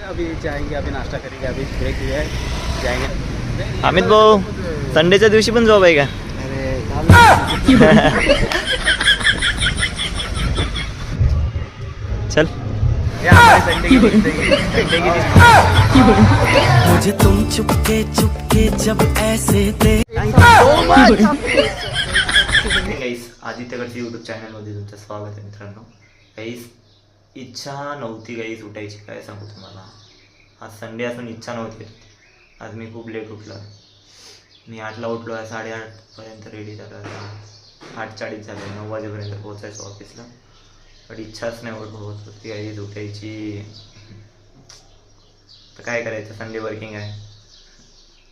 अभी जाएंगे, अभी नाश्ता करेंगे, अभी ब्रेक लिया है, जाएंगे। अमित भाऊ संडेच्या दिवशी पण जॉब आहे का? चल मुझे तुम चुपके चुपके जब ऐसे थे। गाईस आदित्यकडच्या यूट्यूब चॅनलमध्ये तुमचं स्वागत आहे मित्रांनो. गाईस इच्छा नव्हती गाईस उठायची, काय सांगू तुम्हाला. आज संडे असून इच्छा नव्हती. आज मी खूप लेट उठलो. मी 8ला उठलो आहे, 8:30पर्यंत रेडी झालो आहे. 8:40 झालं, 9 वाजेपर्यंत पोहोचायचं ऑफिसला. पण इच्छाच नाही होत होती गाईस उठायची. तर काय करायचं, संडे वर्किंग आहे,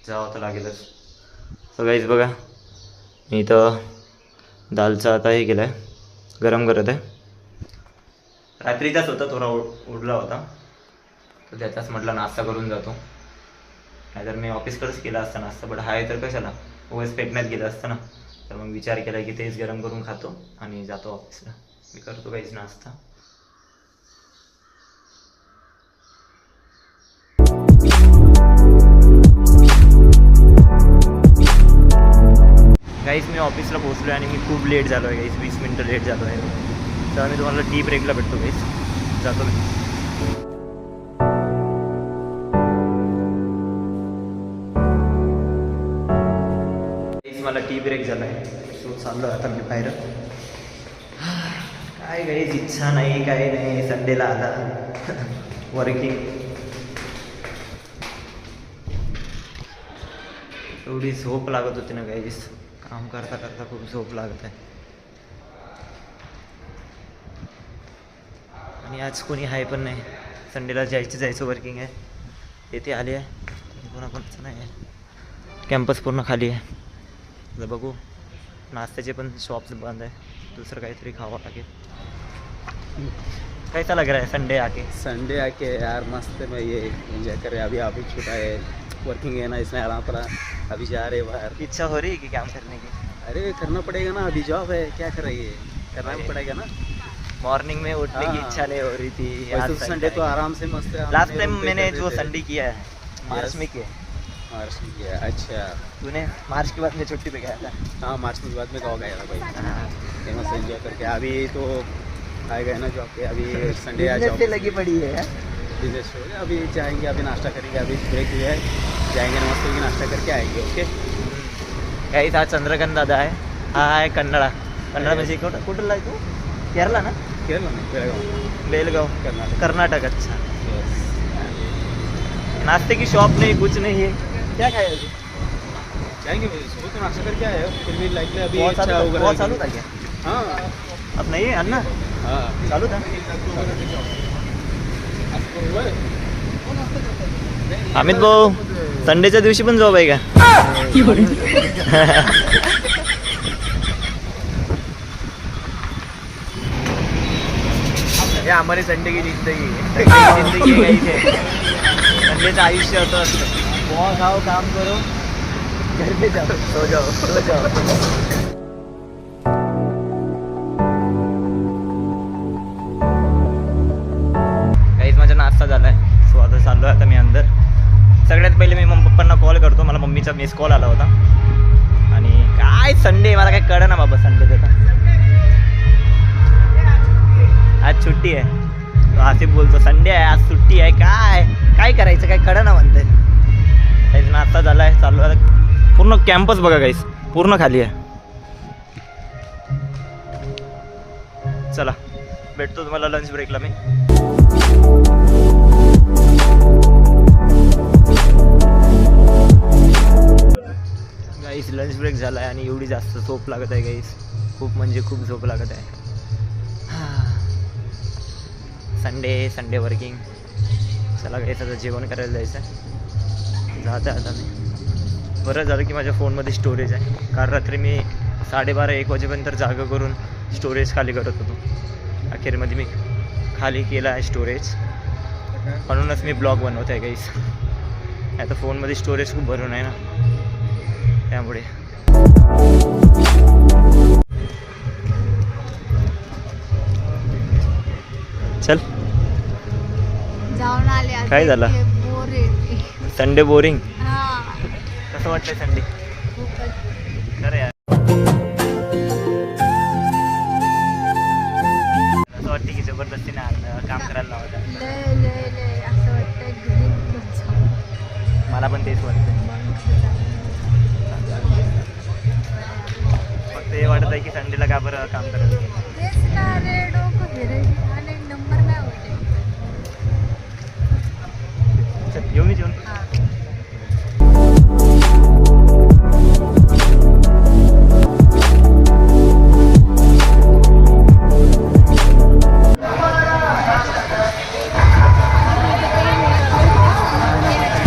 जावं तर लागेलच. सो गाईस बघा, मी इथं दालचा आता हे केलं आहे, गरम करत आहे. रात्रीचाच होता, थोडा उडला होता, तर त्याचाच म्हटलं नाश्ता करून जातो. नाहीतर मी ऑफिसकडेच केला असता नाश्ता, बट हाय तर कशाला उगाच पेटण्यात गेलं असतं ना. तर मग विचार केला की तेच गरम करून खातो आणि जातो ऑफिसला. मी करतो काहीच नाश्ता. गाईस मी ऑफिसला पोहोचलो आहे आणि मी खूप लेट झालो आहे गाईस, 20 मिनटं लेट झालो आहे. तर मी तुम्हाला टी ब्रेकला भेटतो गाईस, जातो मी. गाईस मला टी ब्रेक झाला आहे, सो चाललो आता मी बाहेर. काय गाईस इच्छा नाही, काय नाही, संडेला आला वर्किंग. एवढी झोप लागत होती ना गाईस, काम करता करता खूप झोप लागत आहे. आणि आज कोणी आहे पण नाही, संडेला जायचं वर्किंग आहे. येथे आली आहे, कोणाकोणाचं नाही आहे. कॅम्पस पूर्ण खाली आहे. आता बघू, नाश्त्याचे पण शॉप्स बंद आहे, दुसरं काहीतरी खावं लागेल. कैसा लग रहा है संडे आके यार मस्त है, मैं ये एंजॉय कर रहे हैं. अभी छुट्टा है, वर्किंग है ना, इसमें आराम पड़ा, अभी जा रहे बाहर. इच्छा हो रही है कि काम करने की? अरे करना पड़ेगा ना, अभी जॉब है, क्या कर रही है, करना पड़ेगा ना. मॉर्निंग में उठने की इच्छा नहीं हो रही थी. आज संडे तो आराम से मस्त है. लास्ट टाइम मैंने जो संडे किया है मार्च में किया. अच्छा, तूने मार्च के बाद में छुट्टी पे गया था? हाँ, मार्च के बाद में गाँव गया था भाई, फेमस एंजॉय करके. अभी तो आ गए ना जॉब पे, अभी संडे आ जॉब लगी पड़ी है. बिजनेस हो गया, अभी जाएंगे, अभी नाश्ता करेंगे, अभी ब्रेक लिया है, जाएंगे नमस्ते की नाश्ता करके आएंगे. ओके काही हा चंद्रकांत दादा आहे, हा आहे कन्नडा. कन्नडा म्हणजे कुठला आहे तू? केरला ना? केरला नहीं, बेलगाव कर्नाटक. अच्छा, नाश्ते की शॉप नहीं, कुछ नहीं है. क्या खाया अभी? जाएंगे सुबह तो नाश्ता करके आए, फिर भी लाइक अभी बहुत चालू था क्या? हाँ, अब नहीं है अन्ना? हाँ चालू था. अमित भाऊ संडेच्या दिवशी पण जॉब आहे का? ये हमारी संडे की जिंदगी है. संडेचं आयुष्य असं असतं. पोहा खाओ, काम करो, घर पे जाओ, सो जाओ. काहीच माझा नाश्ता झाला आहे, सो आता चाललो आहे आता मी अंदर. सगळ्यात पहिले मी पप्पांना कॉल करतो, मला मम्मीचा मिस कॉल आला होता. आणि काय संडे, मला काय कळलं ना बाबा संडे त्याचा. आज सुट्टी आहे, तो आसिफ बोलतो संडे आहे आज सुट्टी आहे. काय करायचं, काय कळलं ना म्हणते. काहीच नाश्ता झाला आहे, चालू आहे. पूर्ण कॅम्पस बघा गाईस, पूर्ण खाली आहे. चला भेटतो तुम्हाला लंच ब्रेकला मी. गाईस लंच ब्रेक झाला आहे आणि एवढी जास्त झोप लागत आहे गाईस, खूप म्हणजे खूप झोप लागत आहे. Sunday working. चला गाईस आता जेवण करायला जायचं आहे. जातं आता मी. बरं झालं की माझ्या फोनमध्ये स्टोरेज आहे, कारण रात्री मी 12:30-1 वाजेपर्यंत जागा करून स्टोरेज खाली करत होतो. अखेरमध्ये मी खाली केला आहे स्टोरेज, म्हणूनच मी ब्लॉग बनवत आहे गाईस. आता फोनमध्ये स्टोरेज खूप भरून आहे ना, त्यामुळे. चल जाऊन आले आता काय झालं? इतके बोर येते. Sunday boring. हा कसं वाटतंय संडे? खूपच. खरं यार. असं वाटतं की जबरदस्तीने काम करायला लावतं. लय लय लय असं वाटतं घरी निघून जाऊ. मला पण तेच वाटतं. फक्त हे वाटत आहे की संडेला का बरं काम करायचं. तेच ना रे डोकं फिरायची आणि नंबर नाही होते. चल येऊ मी जेवण.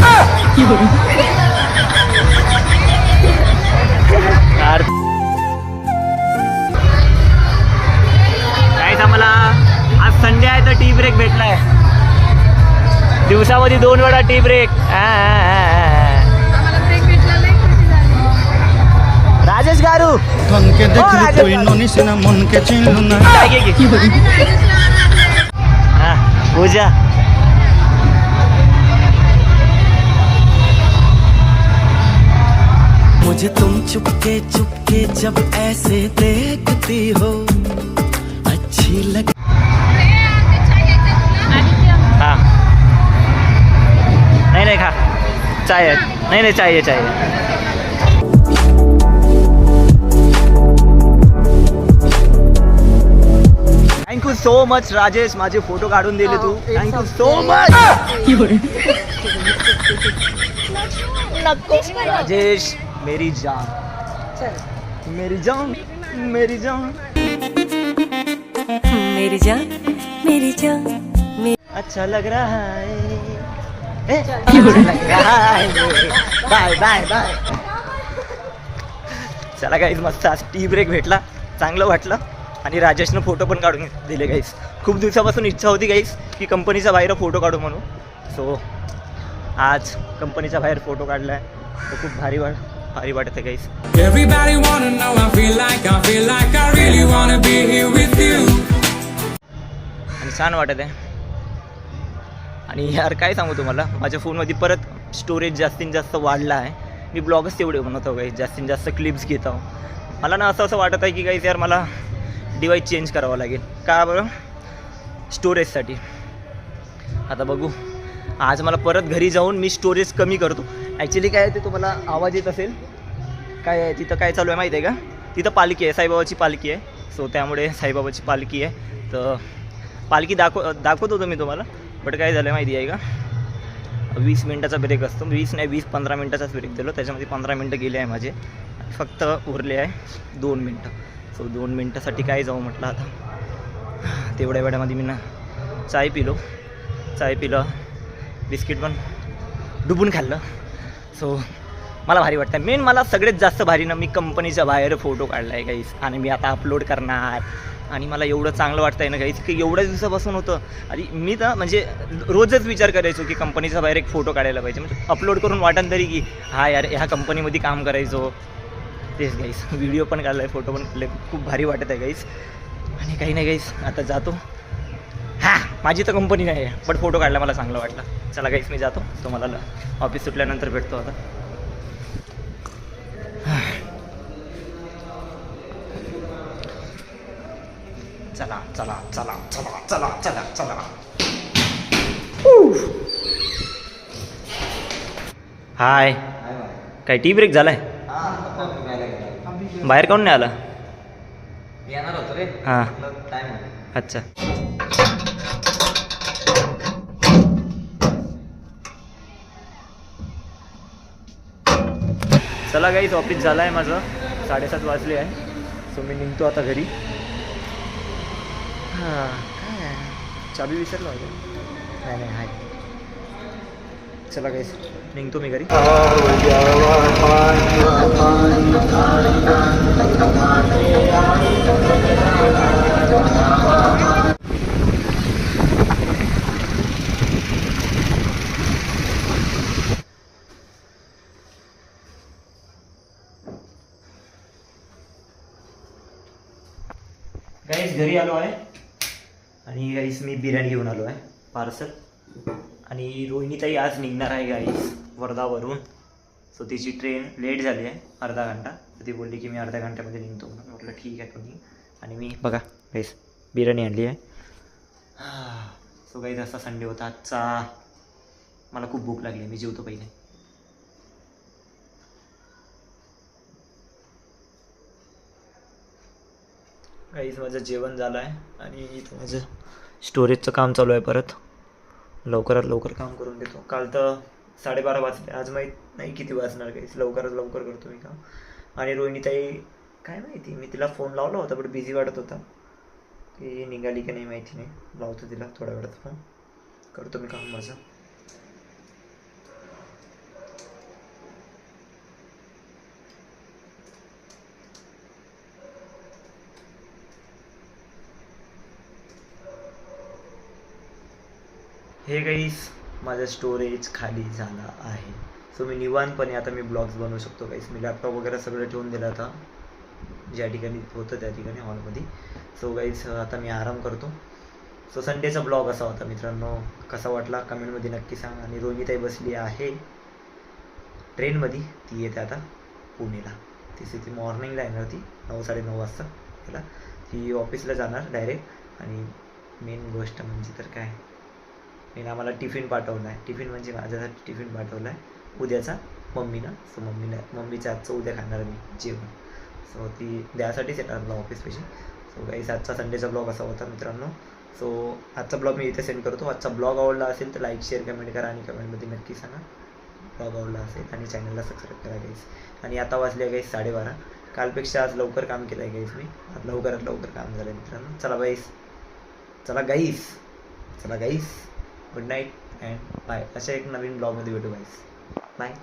हा यार काय आम्हाला आज संडे आहे तर टी ब्रेक भेटलाय. दिवसामध्ये 2 वेळा टी ब्रेक. आम्हाला ब्रेक भेटला नाही खुशी झाली. राजेश गारू धन के ओ, देखली राजा कोई का- नोनी से ना मन के चिन्हू ना काय घे की? आणि राजेशला आणायचंय. हा, पूजा मुझे तुम चुपके चुपके जब ऐसे देखती हो अच्छी लग हा नाही नाही खा चाय आहे. नाही नाही चाय आहे चाय आहे. थँक्यू सो मच राजेश, माझे फोटो काढून दिले तू. Thank you so much Rajesh. मेरी जान मेरी जान मेरी जान मेरी जान मेरी जान अच्छा लग रहा है. अच्छा लग रहा है. Bye bye bye. चला गाईज मस्त आज टी ब्रेक भेटला, चांगलं वाटलं. आणि राजेशनं फोटो पण काढून दिले गाईज. खूप दिवसापासून इच्छा होती गाईज की कंपनीच्या बाहेर फोटो काढू म्हणून. सो आज कंपनीच्या बाहेर फोटो काढला आहे तर खूप भारी वाटत आहे guys. Everybody wanna know I feel like I really wanna be here with you. आणि छान वाटत आहे. आणि यार काय सांगू तुम्हाला, माझ्या फोनमध्ये परत स्टोरेज जास्तीत जास्त वाढला आहे. मी ब्लॉगच तेवढे बनवतो गाईज, जास्तीत जास्त क्लिप्स घेत आहो. मला ना असं वाटत आहे की गाईज यार मला डिवाईस चेंज करावं लागेल. का बरं? स्टोरेजसाठी. आता बघू आज मला परत घरी जाऊन मी स्टोरेज कमी करतो. ॲक्च्युली काय आहे ते तुम्हाला आवाज येत असेल. काय आहे तिथं काय चालू आहे माहिती आहे का? तिथं पालखी आहे, साईबाबाची पालखी आहे. सो त्यामुळे साईबाबाची पालखी आहे तर पालखी दाखवतो मी तुम्हाला. बट काय झालं माहिती आहे का, 20 मिनटाचा ब्रेक असतो. 20-15 मिनटाचाच ब्रेक दिलो. त्याच्यामध्ये 15 मिनटं गेले आहे माझे. फक्त उरले आहे 2 मिनटं. सो 2 मिनटासाठी काय जाऊ म्हटलं आता. तेवढ्या वेळामध्ये मी ना चाय पिलं, बिस्किट पण डुबून खाल्लं. सो मला भारी वाटतं. मेन मला सगळ्यात जास्त भारी ना मी कंपनीच्या बाहेर फोटो काढला आहे गाईस. आणि मी आता अपलोड करणार. आणि मला एवढं चांगलं वाटतं आहे ना गाईस की एवढ्या दिवसापासून होतं. आणि मी तर म्हणजे रोजच विचार करायचो की कंपनीच्या बाहेर एक फोटो काढायला पाहिजे. म्हणजे अपलोड करून वाटन तरी की हा यार ह्या कंपनीमध्ये काम करायचो. तेच गाईस व्हिडिओ पण काढला आहे, फोटो पण काढले. खूप भारी वाटत आहे गाईस. आणि काही नाही गाईस आता जातो. हां माझी तर कंपनी नाही आहे बट फोटो काढला मला चांगलं वाटलं. चला गाईस मी जातो. तुम्हाला ऑफिस सुटल्यानंतर भेटतो आता. चला चला चला चला चला चला चला. हाय काय टी ब्रेक झालाय? बाहेर काऊन नाही आला? येणार होतो रे. हां टाइम अच्छा. चला गाईस ऑफिस झालं आहे माझं. 7:30 वाजले आहे. सो मी निघतो आता घरी. हां काय चाबी विसरला होता. नाही हाय. चला गाईस निघतो मी घरी. गाईस घरी आलो आहे आणि गाईस मी बिर्याणी घेऊन आलो आहे पार्सल. आणि रोहिणीताई आज निघणार आहे गाईस वर्धावरून. सो तिची ट्रेन लेट झाली आहे अर्धा घंटा. तर ती बोलली की मी अर्ध्या घंट्यामध्ये निघतो म्हणून. म्हटलं ठीक आहे तुम्ही. आणि मी बघा गाईस बिर्याणी आणली आहे. सो गाईस असा संडे होता आजचा. मला खूप भूक लागली, मी जेवतो पहिले. गाईस माझं जेवण झालं आहे आणि इथं माझं स्टोरेजचं काम चालू आहे. परत लवकरात लवकर काम करून देतो. काल तर 12:30 वाजले, आज माहीत नाही किती वाजणार. काहीच लवकरात लवकर करतो मी काम. आणि रोहिणीताई काय माहिती, मी तिला फोन लावला होता पण बिझी वाटत होता. ती निघाली की नाही माहिती नाही. लावतो तिला थोड्या वेळात फोन, करतो मी काम माझं. हे गाईस माझं स्टोरेज खाली झालं आहे. सो मी निवांतपणे आता मी ब्लॉग्स बनवू शकतो गाईस. मी लॅपटॉप वगैरे सगळं ठेवून दिला होता ज्या ठिकाणी होतं त्या ठिकाणी हॉलमध्ये. सो गाईस आता मी आराम करतो. सो संडेचा ब्लॉग असा होता मित्रांनो. कसा वाटला कमेंटमध्ये नक्की सांगा. आणि रोहिणीताई बसली आहे ट्रेनमध्ये, ती येते आता पुणेला. ती मॉर्निंगला येणार, ती 9-9:30 वाजता त्याला. ती ऑफिसला जाणार डायरेक्ट. आणि मेन गोष्ट म्हणजे तर काय, मी आम्हाला टिफिन पाठवला आहे. टिफिन म्हणजे माझ्यासाठी टिफिन पाठवला आहे उद्याचा मम्मीनं. सो मम्मीच्या आजचं उद्या खाणार मी जेवण. सो ती द्यासाठीच येणार मला ऑफिसपाशी. सो गाईस आजचा संडेचा ब्लॉग असा होता मित्रांनो. सो आजचा ब्लॉग मी इथे सेंड करतो. आजचा ब्लॉग आवडला असेल तर लाईक शेअर कमेंट करा आणि कमेंटमध्ये नक्की सांगा ब्लॉग आवडला असेल. आणि चॅनलला सबस्क्राईब करा गाईस. आणि आता वाजले गाईस 12:30. कालपेक्षा आज लवकर काम केलं आहे गाईस मी. आज लवकरात लवकर काम झालं आहे मित्रांनो. चला गाईस गुड नाईट अँड बाय. अशा एक नवीन ब्लॉगमध्ये भेटू गाईस. बाय.